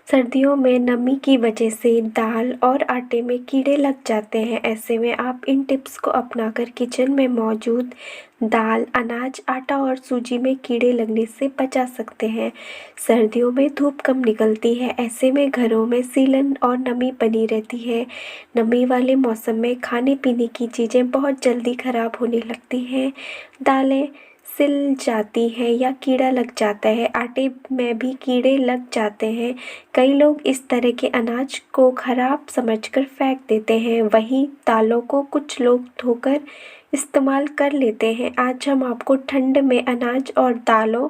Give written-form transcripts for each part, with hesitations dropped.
सर्दियों में नमी की वजह से दाल और आटे में कीड़े लग जाते हैं। ऐसे में आप इन टिप्स को अपनाकर किचन में मौजूद दाल, अनाज, आटा और सूजी में कीड़े लगने से बचा सकते हैं। सर्दियों में धूप कम निकलती है, ऐसे में घरों में सीलन और नमी बनी रहती है। नमी वाले मौसम में खाने पीने की चीज़ें बहुत जल्दी खराब होने लगती हैं। दालें सिल जाती हैं या कीड़ा लग जाता है, आटे में भी कीड़े लग जाते हैं। कई लोग इस तरह के अनाज को खराब समझकर फेंक देते हैं, वहीं दालों को कुछ लोग धोकर इस्तेमाल कर लेते हैं। आज हम आपको ठंड में अनाज और दालों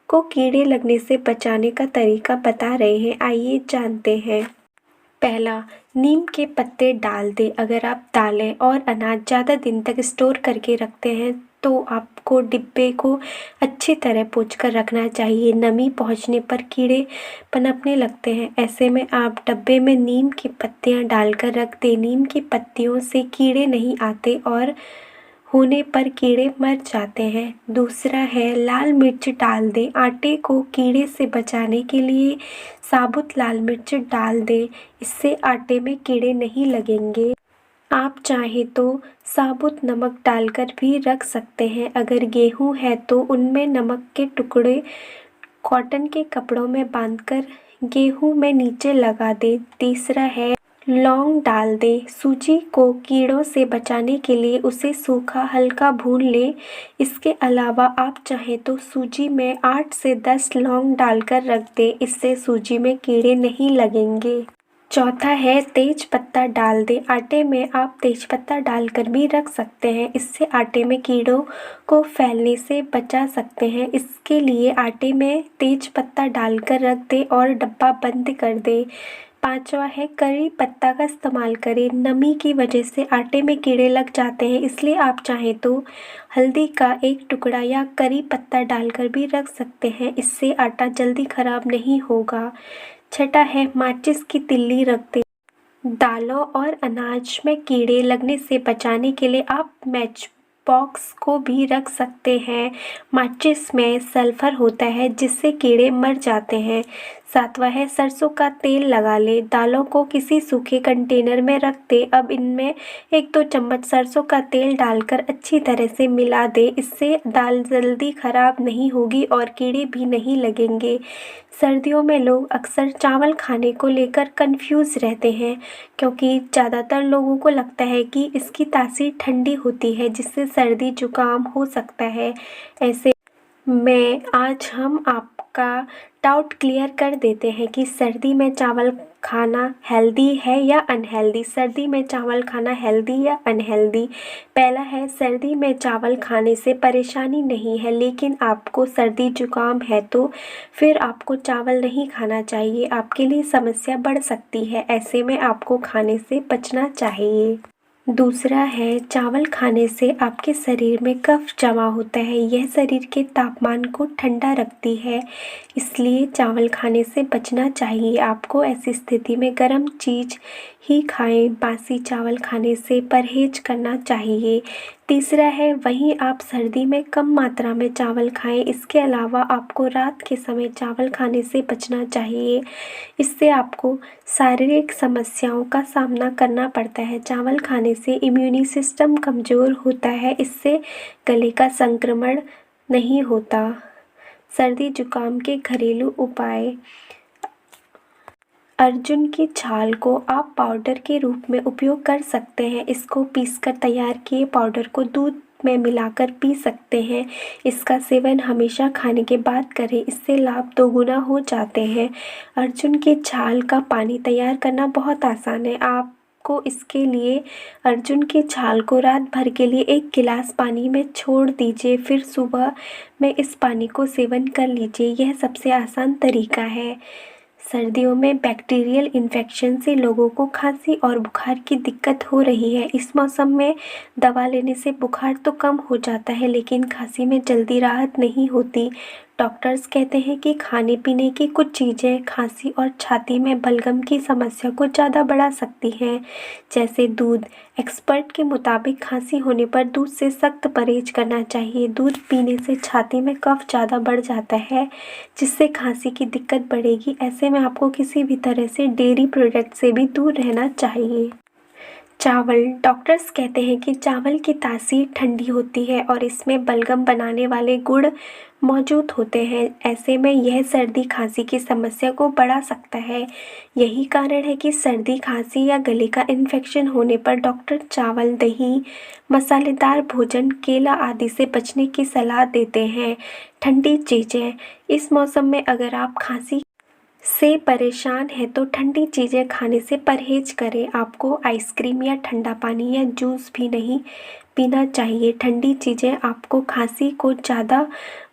को कीड़े लगने से बचाने का तरीका बता रहे हैं, आइए जानते हैं। पहला, नीम के पत्ते डाल दें। अगर आप दालें और अनाज ज़्यादा दिन तक स्टोर करके रखते हैं तो आपको डिब्बे को अच्छी तरह पोंछकर रखना चाहिए। नमी पहुंचने पर कीड़े पनपने लगते हैं, ऐसे में आप डब्बे में नीम की पत्तियां डालकर रख दें। नीम की पत्तियों से कीड़े नहीं आते और होने पर कीड़े मर जाते हैं। दूसरा है, लाल मिर्च डाल दें। आटे को कीड़े से बचाने के लिए साबुत लाल मिर्च डाल दें, इससे आटे में कीड़े नहीं लगेंगे। आप चाहें तो साबुत नमक डालकर भी रख सकते हैं। अगर गेहूं है तो उनमें नमक के टुकड़े कॉटन के कपड़ों में बांधकर गेहूं में नीचे लगा दें। तीसरा है, लौंग डाल दें। सूजी को कीड़ों से बचाने के लिए उसे सूखा हल्का भून लें। इसके अलावा आप चाहें तो सूजी में 8 से 10 लौंग डालकर रख दें, इससे सूजी में कीड़े नहीं लगेंगे। चौथा है, तेज पत्ता डाल दें। आटे में आप तेज पत्ता डालकर भी रख सकते हैं, इससे आटे में कीड़ों को फैलने से बचा सकते हैं। इसके लिए आटे में तेज पत्ता डालकर रख दें और डब्बा बंद कर दें। पांचवा है, करी पत्ता का इस्तेमाल करें। नमी की वजह से आटे में कीड़े लग जाते हैं, इसलिए आप चाहें तो हल्दी का एक टुकड़ा या करी पत्ता डालकर भी रख सकते हैं, इससे आटा जल्दी खराब नहीं होगा। छठा है, माचिस की तिल्ली रख दें। दालों और अनाज में कीड़े लगने से बचाने के लिए आप मैच बॉक्स को भी रख सकते हैं। माचिस में सल्फर होता है जिससे कीड़े मर जाते हैं। सातवां है, सरसों का तेल लगा लें। दालों को किसी सूखे कंटेनर में रख दें। अब इनमें 1-2 चम्मच सरसों का तेल डालकर अच्छी तरह से मिला दें, इससे दाल जल्दी खराब नहीं होगी और कीड़े भी नहीं लगेंगे। सर्दियों में लोग अक्सर चावल खाने को लेकर कंफ्यूज रहते हैं, क्योंकि ज़्यादातर लोगों को लगता है कि इसकी तासीर ठंडी होती है जिससे सर्दी जुकाम हो सकता है। ऐसे में आज हम आपका डाउट क्लियर कर देते हैं कि सर्दी में चावल खाना हेल्दी है या अनहेल्दी। सर्दी में चावल खाना हेल्दी या अनहेल्दी। पहला है, सर्दी में चावल खाने से परेशानी नहीं है, लेकिन आपको सर्दी जुकाम है तो फिर आपको चावल नहीं खाना चाहिए, आपके लिए समस्या बढ़ सकती है। ऐसे में आपको खाने से बचना चाहिए। दूसरा है, चावल खाने से आपके शरीर में कफ जमा होता है, यह शरीर के तापमान को ठंडा रखती है, इसलिए चावल खाने से बचना चाहिए। आपको ऐसी स्थिति में गर्म चीज़ ही खाएं, बासी चावल खाने से परहेज करना चाहिए। तीसरा है, वहीं आप सर्दी में कम मात्रा में चावल खाएं। इसके अलावा आपको रात के समय चावल खाने से बचना चाहिए, इससे आपको शारीरिक समस्याओं का सामना करना पड़ता है। चावल खाने से इम्यूनी सिस्टम कमज़ोर होता है, इससे गले का संक्रमण नहीं होता। सर्दी जुकाम के घरेलू उपाय। अर्जुन की छाल को आप पाउडर के रूप में उपयोग कर सकते हैं। इसको पीसकर तैयार किए पाउडर को दूध में मिलाकर पी सकते हैं। इसका सेवन हमेशा खाने के बाद करें, इससे लाभ दोगुना हो जाते हैं। अर्जुन की छाल का पानी तैयार करना बहुत आसान है। आपको इसके लिए अर्जुन की छाल को रात भर के लिए 1 गिलास पानी में छोड़ दीजिए, फिर सुबह में इस पानी को सेवन कर लीजिए। यह सबसे आसान तरीका है। सर्दियों में बैक्टीरियल इन्फेक्शन से लोगों को खांसी और बुखार की दिक्कत हो रही है। इस मौसम में दवा लेने से बुखार तो कम हो जाता है, लेकिन खांसी में जल्दी राहत नहीं होती। डॉक्टर्स कहते हैं कि खाने पीने की कुछ चीज़ें खांसी और छाती में बलगम की समस्या को ज़्यादा बढ़ा सकती हैं, जैसे दूध। एक्सपर्ट के मुताबिक खांसी होने पर दूध से सख्त परहेज करना चाहिए। दूध पीने से छाती में कफ ज़्यादा बढ़ जाता है, जिससे खांसी की दिक्कत बढ़ेगी। ऐसे में आपको किसी भी तरह से डेयरी प्रोडक्ट से भी दूर रहना चाहिए। चावल। डॉक्टर्स कहते हैं कि चावल की तासीर ठंडी होती है और इसमें बलगम बनाने वाले गुण मौजूद होते हैं। ऐसे में यह सर्दी खांसी की समस्या को बढ़ा सकता है। यही कारण है कि सर्दी खांसी या गले का इन्फेक्शन होने पर डॉक्टर चावल, दही, मसालेदार भोजन, केला आदि से बचने की सलाह देते हैं। ठंडी चीज़ें। इस मौसम में अगर आप खांसी से परेशान हैं तो ठंडी चीज़ें खाने से परहेज करें। आपको आइसक्रीम या ठंडा पानी या जूस भी नहीं पीना चाहिए। ठंडी चीज़ें आपको खांसी को ज़्यादा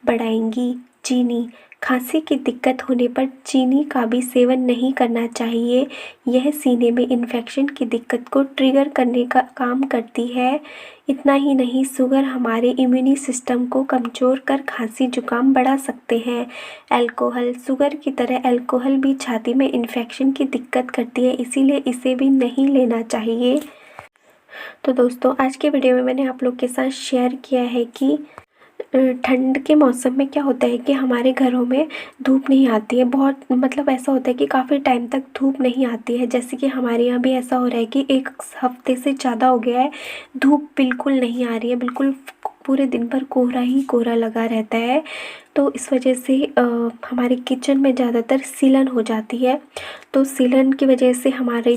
बढ़ाएंगी। चीनी। खांसी की दिक्कत होने पर चीनी का भी सेवन नहीं करना चाहिए। यह सीने में इन्फेक्शन की दिक्कत को ट्रिगर करने का काम करती है। इतना ही नहीं, शुगर हमारे इम्यूनी सिस्टम को कमज़ोर कर खांसी जुकाम बढ़ा सकते हैं। अल्कोहल। शुगर की तरह अल्कोहल भी छाती में इन्फेक्शन की दिक्कत करती है, इसीलिए इसे भी नहीं लेना चाहिए। तो दोस्तों, आज के वीडियो में मैंने आप लोग के साथ शेयर किया है कि ठंड के मौसम में क्या होता है कि हमारे घरों में धूप नहीं आती है। बहुत मतलब ऐसा होता है कि काफ़ी टाइम तक धूप नहीं आती है। जैसे कि हमारे यहाँ भी ऐसा हो रहा है कि एक हफ्ते से ज़्यादा हो गया है, धूप बिल्कुल नहीं आ रही है। बिल्कुल पूरे दिन भर कोहरा ही कोहरा लगा रहता है। तो इस वजह से हमारे किचन में ज़्यादातर सीलन हो जाती है। तो सीलन की वजह से हमारी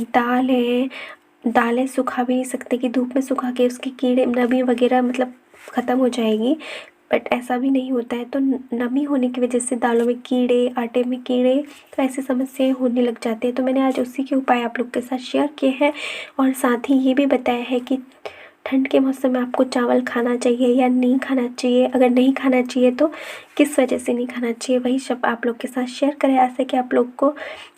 दालें सुखा भी नहीं सकते कि धूप में सुखा के उसके कीड़े नमी वगैरह मतलब ख़त्म हो जाएगी। बट ऐसा भी नहीं होता है, तो नमी होने की वजह से दालों में कीड़े, आटे में कीड़े, तो ऐसी समस्याएं होने लग जाती हैं। तो मैंने आज उसी के उपाय आप लोग के साथ शेयर किए हैं और साथ ही ये भी बताया है कि ठंड के मौसम में आपको चावल खाना चाहिए या नहीं खाना चाहिए। अगर नहीं खाना चाहिए तो किस वजह से नहीं खाना चाहिए, वही सब आप लोग के साथ शेयर करें। ऐसे कि आप लोग को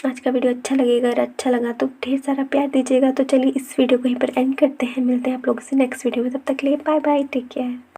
आज का वीडियो अच्छा लगेगा। अगर अच्छा लगा तो ढेर सारा प्यार दीजिएगा। तो चलिए इस वीडियो को यहीं पर एंड करते हैं। मिलते हैं आप लोगों से नेक्स्ट वीडियो में। तब तक के लिए बाय बाय, टेक केयर।